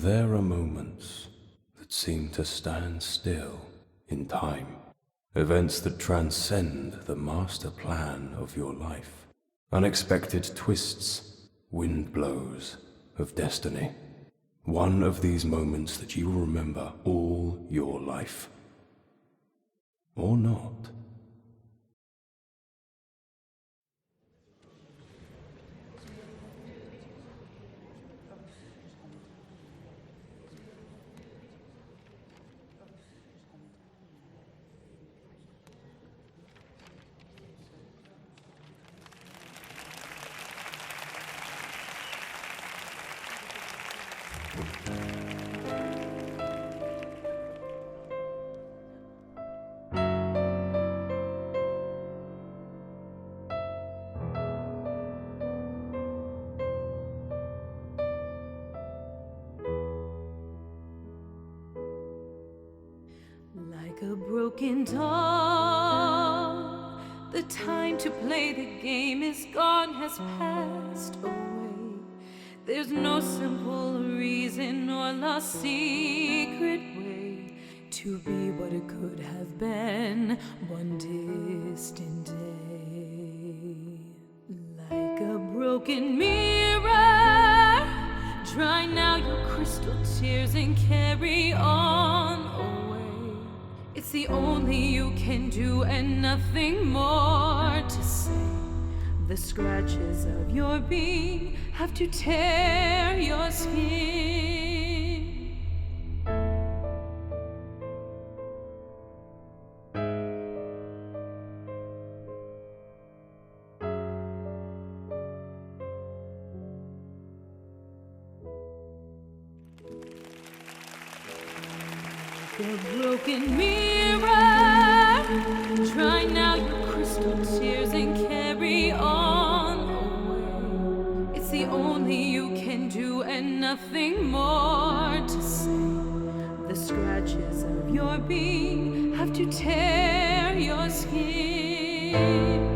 There are moments that seem to stand still in time. Events that transcend the master plan of your life. Unexpected twists, wind blows of destiny. One of these moments that you will remember all your life. Or not. Like a broken doll, the time to play the game is gone, has passed away. There's no simple reason or lost secret way to be what it could have been one distant day. Like a broken mirror, dry now your crystal tears and carry on away. It's the only you can do and nothing more to say. The scratches of your being have to tear your skin. The broken mirror, dry now your crystal tears and carry on away. It's the only you can do and nothing more to say. The scratches of your being have to tear your skin.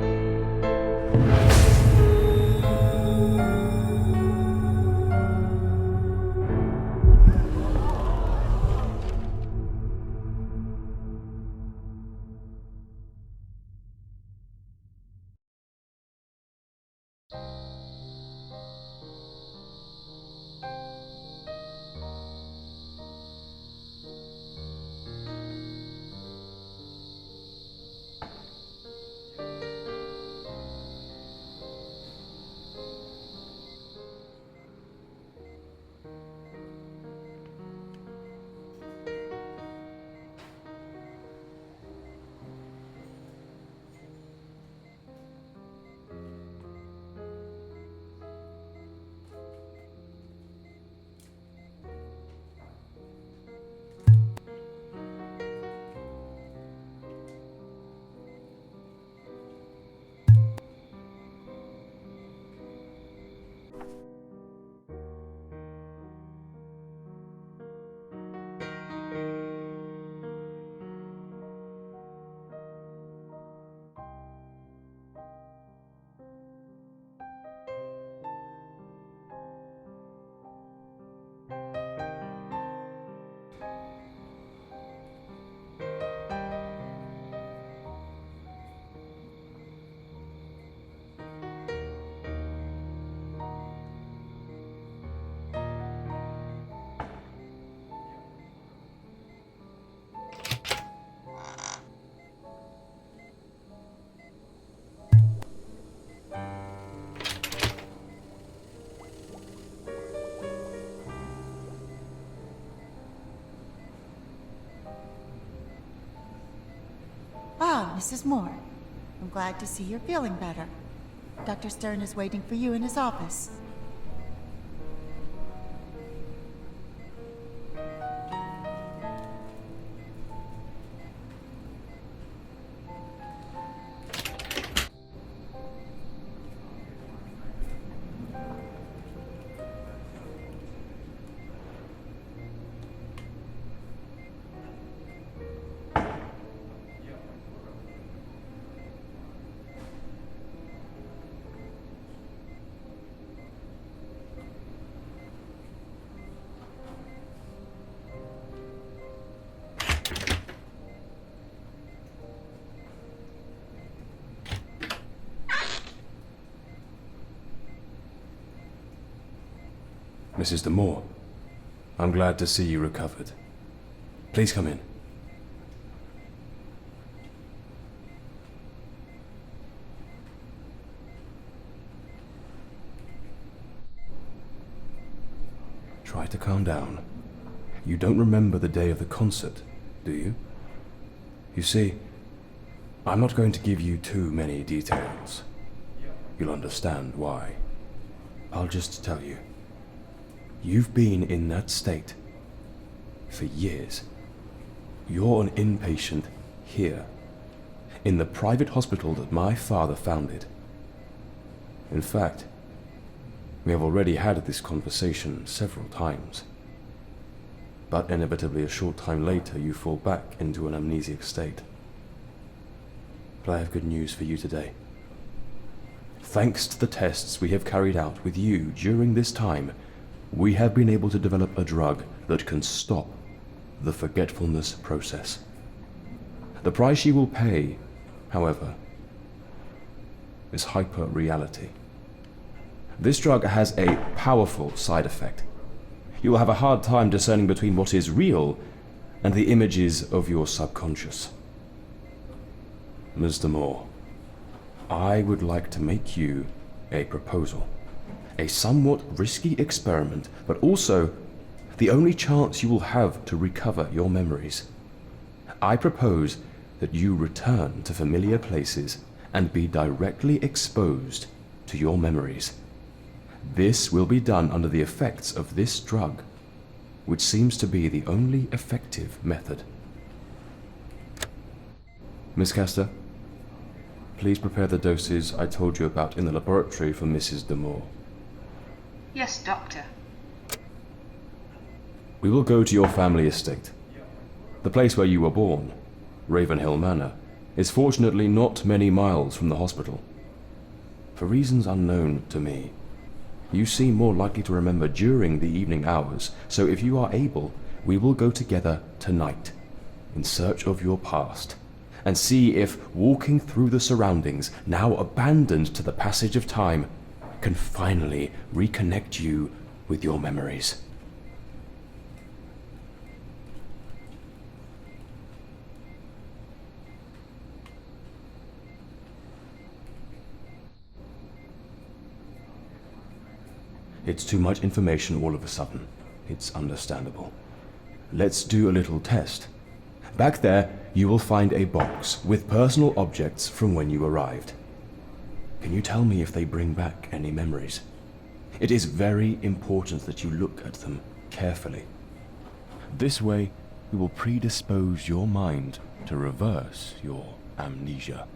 Ah, Mrs. Moore. I'm glad to see you're feeling better. Dr. Stern is waiting for you in his office. Mrs. de Moor, I'm glad to see you recovered. Please come in. Try to calm down. You don't remember the day of the concert, do you? You see, I'm not going to give you too many details. You'll understand why. I'll just tell you. You've been in that state for years. You're an inpatient here, in the private hospital that my father founded. In fact, we have already had this conversation several times. But inevitably a short time later you fall back into an amnesic state. But I have good news for you today. Thanks to the tests we have carried out with you during this time, we have been able to develop a drug that can stop the forgetfulness process. The price you will pay, however, is hyper-reality. This drug has a powerful side effect. You will have a hard time discerning between what is real and the images of your subconscious. Ms. de Moor, I would like to make you a proposal. A somewhat risky experiment, but also the only chance you will have to recover your memories. I propose that you return to familiar places and be directly exposed to your memories. This will be done under the effects of this drug, which seems to be the only effective method. Miss Castor, please prepare the doses I told you about in the laboratory for Mrs. de Moor. Yes, Doctor. We will go to your family estate. The place where you were born, Ravenhill Manor, is fortunately not many miles from the hospital. For reasons unknown to me, you seem more likely to remember during the evening hours, so if you are able, we will go together tonight, in search of your past, and see if walking through the surroundings, now abandoned to the passage of time, can finally reconnect you with your memories. It's too much information all of a sudden. It's understandable. Let's do a little test. Back there, you will find a box with personal objects from when you arrived. Can you tell me if they bring back any memories? It is very important that you look at them carefully. This way, we will predispose your mind to reverse your amnesia.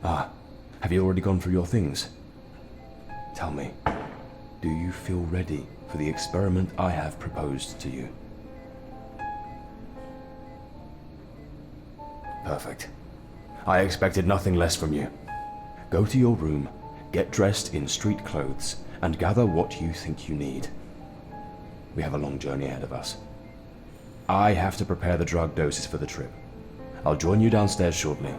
Ah, have you already gone through your things? Tell me, Do you feel ready for the experiment I have proposed to you? Perfect. I expected nothing less from you. Go to your room, get dressed in street clothes, and gather what you think you need. We have a long journey ahead of us. I have to prepare the drug doses for the trip. I'll join you downstairs shortly.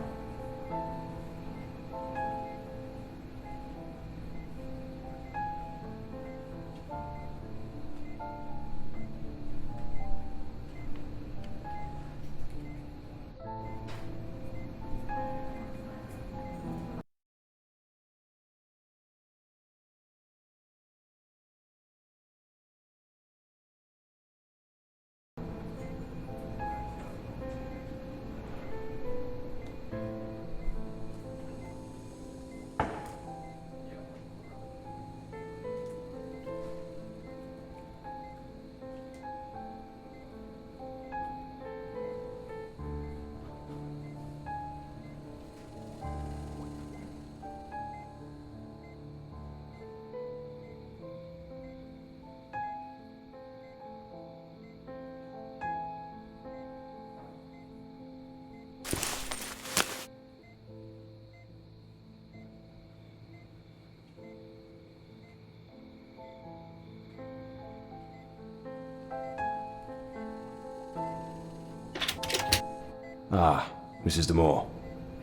Ah, Mrs. de Moor.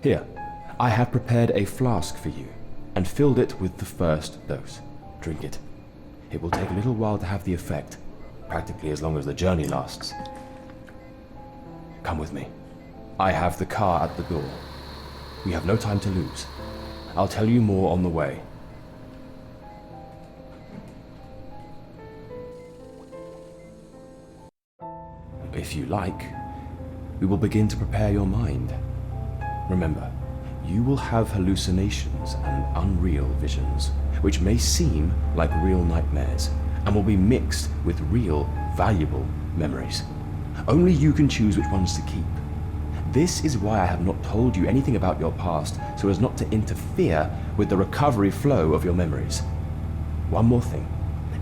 Here, I have prepared a flask for you, and filled it with the first dose. Drink it. It will take a little while to have the effect, practically as long as the journey lasts. Come with me. I have the car at the door. We have no time to lose. I'll tell you more on the way. If you like, we will begin to prepare your mind. Remember, you will have hallucinations and unreal visions, which may seem like real nightmares, and will be mixed with real, valuable memories. Only you can choose which ones to keep. This is why I have not told you anything about your past, so as not to interfere with the recovery flow of your memories. One more thing.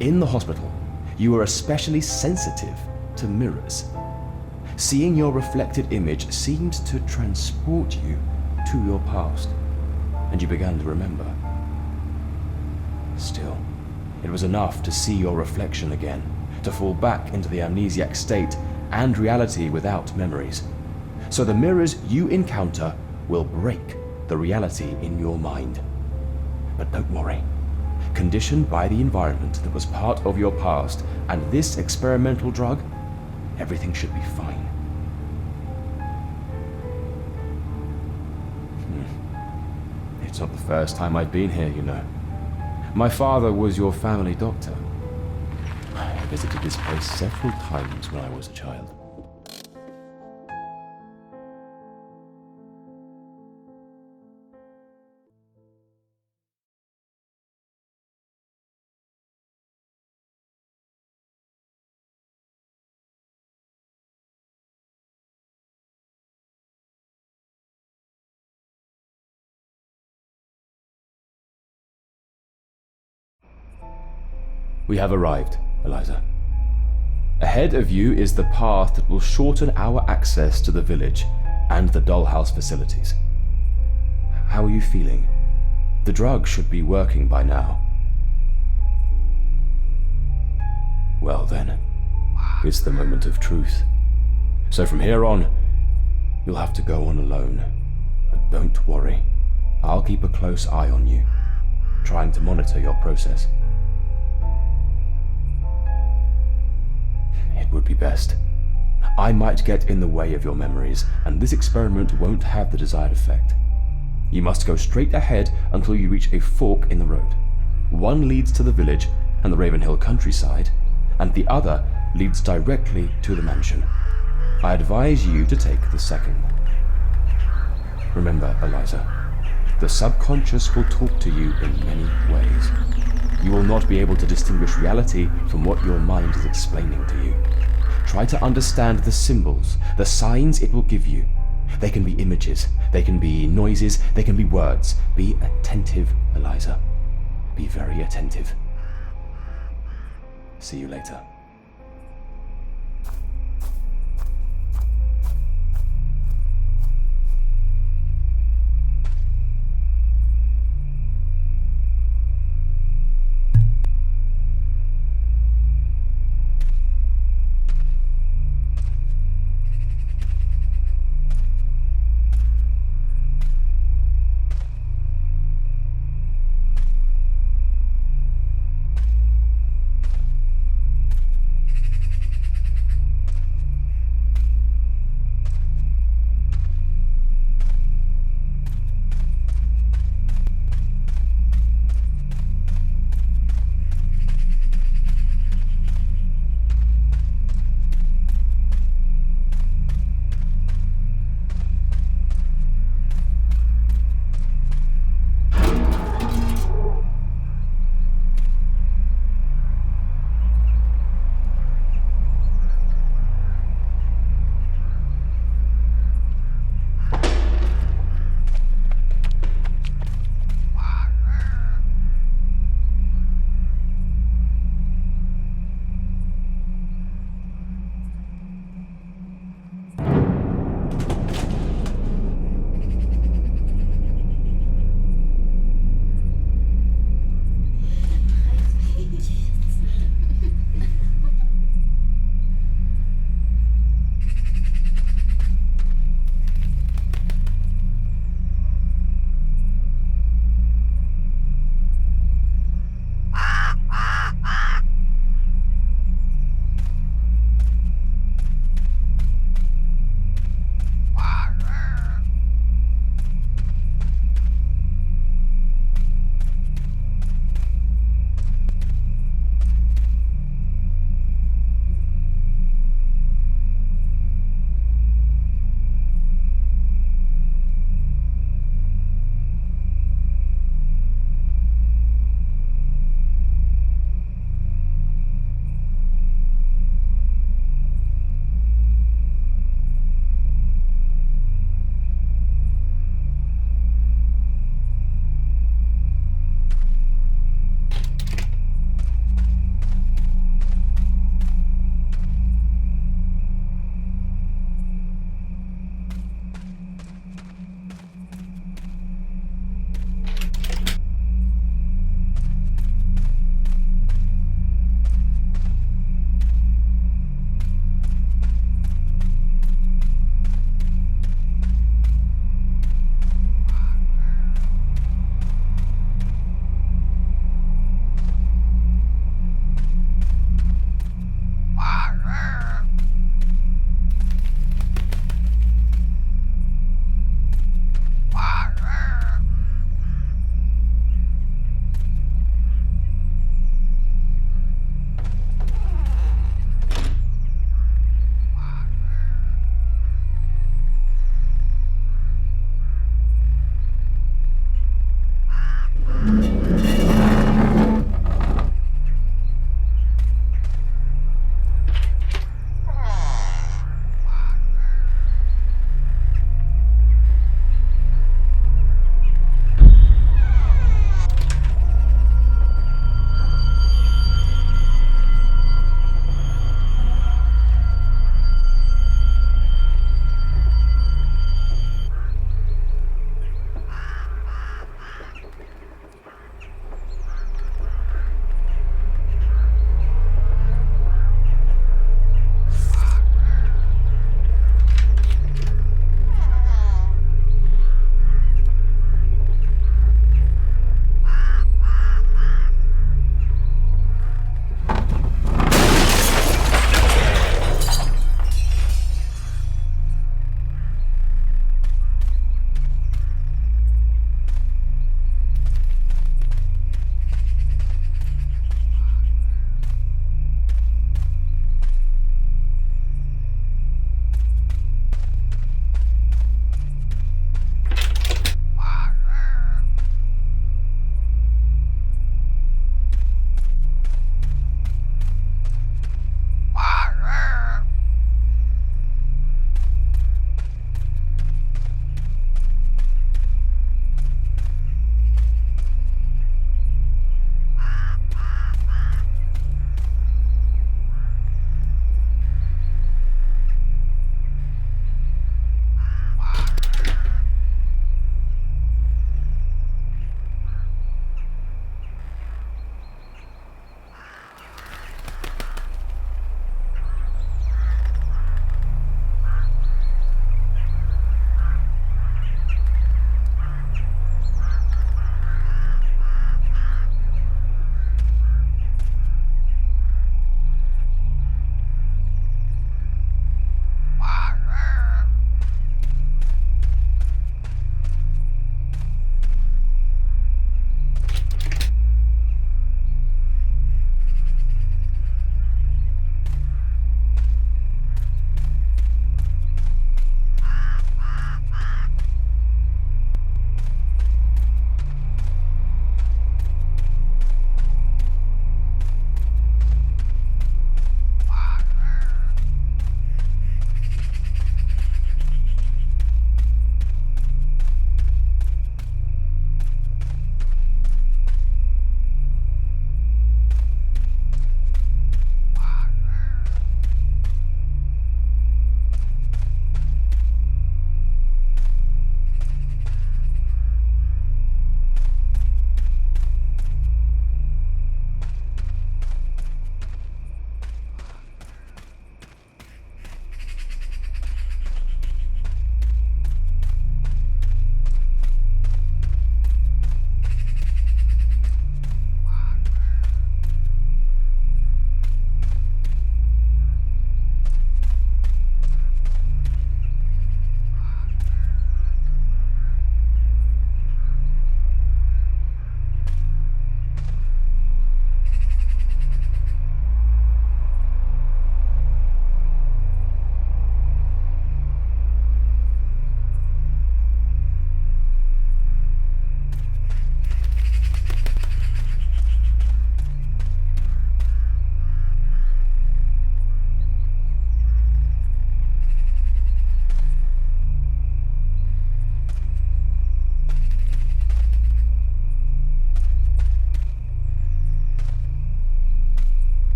In the hospital, you are especially sensitive to mirrors. Seeing your reflected image seemed to transport you to your past, and you began to remember. Still, it was enough to see your reflection again, to fall back into the amnesiac state and reality without memories. So the mirrors you encounter will break the reality in your mind. But don't worry. Conditioned by the environment that was part of your past and this experimental drug, everything should be fine. It's not the first time I've been here, you know. My father was your family doctor. I visited this place several times when I was a child. We have arrived, Eliza. Ahead of you is the path that will shorten our access to the village and the Dollhouse facilities. How are you feeling? The drug should be working by now. Well then, it's the moment of truth. So from here on, you'll have to go on alone. But don't worry, I'll keep a close eye on you, trying to monitor your process. It would be best. I might get in the way of your memories, and this experiment won't have the desired effect. You must go straight ahead until you reach a fork in the road. One leads to the village and the Ravenhill countryside, and the other leads directly to the mansion. I advise you to take the second. Remember, Eliza, the subconscious will talk to you in many ways. You will not be able to distinguish reality from what your mind is explaining to you. Try to understand the symbols, the signs it will give you. They can be images, they can be noises, they can be words. Be attentive, Eliza. Be very attentive. See you later.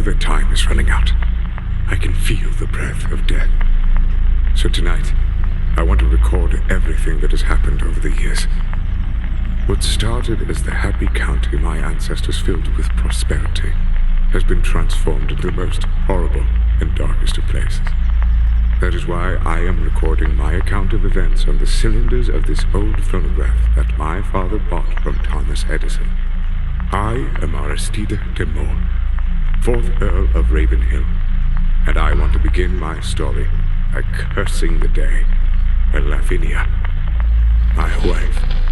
their time is running out. I can feel the breath of death. So tonight, I want to record everything that has happened over the years. What started as the happy county my ancestors filled with prosperity has been transformed into the most horrible and darkest of places. That is why I am recording my account of events on the cylinders of this old phonograph that my father bought from Thomas Edison. I am Eliza de Moor, 4th Earl of Ravenhill, and I want to begin my story by cursing the day when Lavinia, my wife,